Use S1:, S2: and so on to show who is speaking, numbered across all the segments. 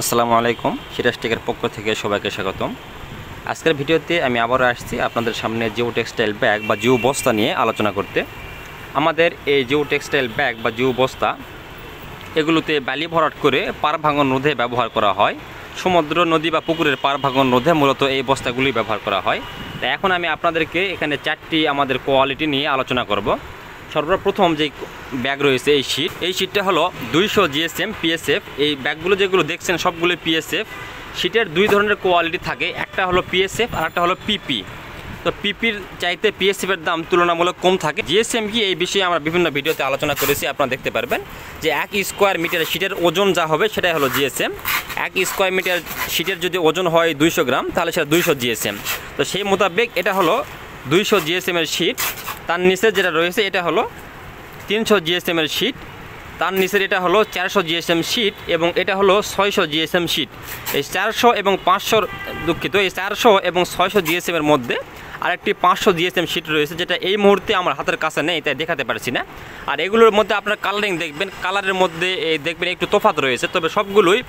S1: আসসালামু আলাইকুম। সিরাজ টেকের পক্ষ থেকে সবাইকে স্বাগতম। আজকের ভিডিওতে আমি আবারও আসছি আপনাদের সামনে জিও টেক্সটাইল ব্যাগ বা জিও বস্তা নিয়ে আলোচনা করতে। আমাদের এই জিও টেক্সটাইল ব্যাগ বা জিও বস্তা এগুলোতে বালি ভরাট করে পার ভাঙন রোধে ব্যবহার করা হয়। সমুদ্র, নদী বা পুকুরের পার ভাঙন রোধে মূলত এই বস্তাগুলি ব্যবহার করা হয়। তাই এখন আমি আপনাদেরকে এখানে 4টি আমাদের কোয়ালিটি নিয়ে আলোচনা করব। সর্বপ্রথম যে ব্যাগ রয়েছে এই শিটটা হলো 200 GSM PSF। এই ব্যাগগুলো যেগুলো দেখছেন সবগুলো PSF। শিটের দুই ধরনের কোয়ালিটি থাকে, একটা হলো PSF আর একটা হলো PP। তো পিপির চাইতে PSF-এর দাম তুলনামূলক কম থাকে। GSM কি, এই বিষয়ে আমরা বিভিন্ন ভিডিওতে আলোচনা করেছি, আপনারা দেখতে পারবেন যে 1 স্কোয়ার মিটার শিটের ওজন যা হবে সেটাই হলো GSM। 1 স্কোয়ার মিটার শিটের যদি ওজন হয় 200 গ্রাম তাহলে সেটা 200 GSM। তো সেই মোতাবেক এটা হলো 200 GSM-এর শিট। তার নিচে যেটা রয়েছে এটা হলো 300 GSM-এর শিট। তার নিচের এটা হলো 400 GSM শিট এবং এটা হলো 600 GSM শিট। এই 400 এবং 500 দুঃখিত এই 400 এবং 600 GSM-এর মধ্যে আরেকটি 500 GSM শিট রয়েছে, যেটা এই মুহূর্তে আমার হাতের কাছে নেই তাই দেখাতে পারছি না। আর এগুলোর মধ্যে আপনার কালারিং দেখবেন, কালারের মধ্যে দেখবেন একটু তফাৎ রয়েছে, তবে সবগুলোই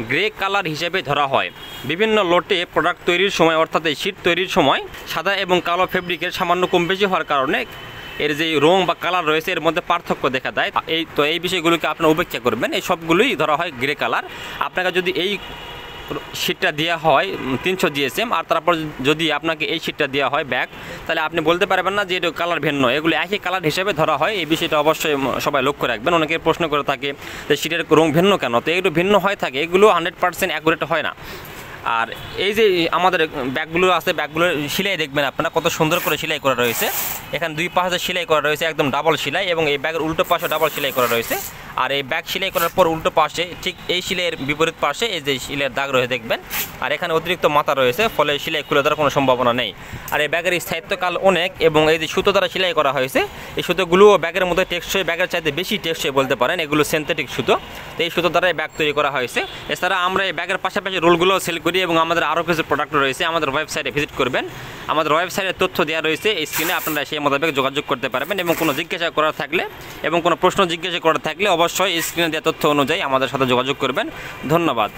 S1: গ্রে কালার হিসেবে ধরা হয়। বিভিন্ন লটে প্রোডাক্ট তৈরির সময় অর্থাৎ এই শিট তৈরির সময় সাদা এবং কালো ফেব্রিকের সামান্য কম বেশি হওয়ার কারণে এর যে রং বা কালার রয়েছে এর মধ্যে পার্থক্য দেখা দেয়। এই বিষয়গুলোকে আপনারা উপেক্ষা করবেন। এই সবগুলোই ধরা হয় গ্রে কালার। আপনাকে যদি এই শিটটা দেওয়া হয় 300 GSM আর তারপর যদি আপনাকে এই শিটটা দেওয়া হয় ব্যাগ, তাহলে আপনি বলতে পারবেন না যে এটা কালার ভিন্ন। এগুলো একই কালার হিসেবে ধরা হয়। এই বিষয়টা অবশ্যই সবাই লক্ষ্য রাখবেন। অনেকে প্রশ্ন করে থাকে যে শিটের রং ভিন্ন কেন, তো এগুলো ভিন্ন হয়ে থাকে, এগুলো 100% অ্যাকুরেট হয় না। আর এই যে আমাদের ব্যাগগুলো আছে, ব্যাগগুলোর সেলাই দেখবেন আপনারা কত সুন্দর করে সেলাই করা রয়েছে। এখানে দুই পাশে সেলাই করা রয়েছে, একদম ডাবল সেলাই, এবং এই ব্যাগের উল্টো পাশে ডাবল সেলাই করা রয়েছে। আর এই ব্যাগ সেলাই করার পর উল্টো পাশে ঠিক এই সেলাইয়ের বিপরীত পাশে এই যে সেলাইয়ের দাগ রয়েছে দেখবেন। আর এখানে অতিরিক্ত মাথা রয়েছে, ফলে সেলাই খুলে দেওয়ার কোনো সম্ভাবনা নেই। আর এই ব্যাগের স্থায়িত্বকাল অনেক, এবং এই যে সুতো দ্বারা সেলাই করা হয়েছে এই সুতোগুলোও ব্যাগের মধ্যে টেকসই, ব্যাগের চাইতে বেশি টেকসই বলতে পারেন। এগুলো সিনথেটিক সুতো, তো এই সুতো দ্বারাই ব্যাগ তৈরি করা হয়েছে। এছাড়া আমরা এই ব্যাগের পাশাপাশি রোলগুলোও সেল করি এবং আমাদের আরও কিছু প্রোডাক্ট রয়েছে। আমাদের ওয়েবসাইটে ভিজিট করবেন, আমাদের ওয়েবসাইটের তথ্য দেওয়া রয়েছে এই স্ক্রিনে, আপনারা সেই মোতাবেক যোগাযোগ করতে পারবেন। এবং কোনো জিজ্ঞাসা করার থাকলে এবং কোনো প্রশ্ন জিজ্ঞাসা করার থাকলে অবশ্যই স্ক্রিনে দেওয়া তথ্য অনুযায়ী আমাদের সাথে যোগাযোগ করবেন। ধন্যবাদ।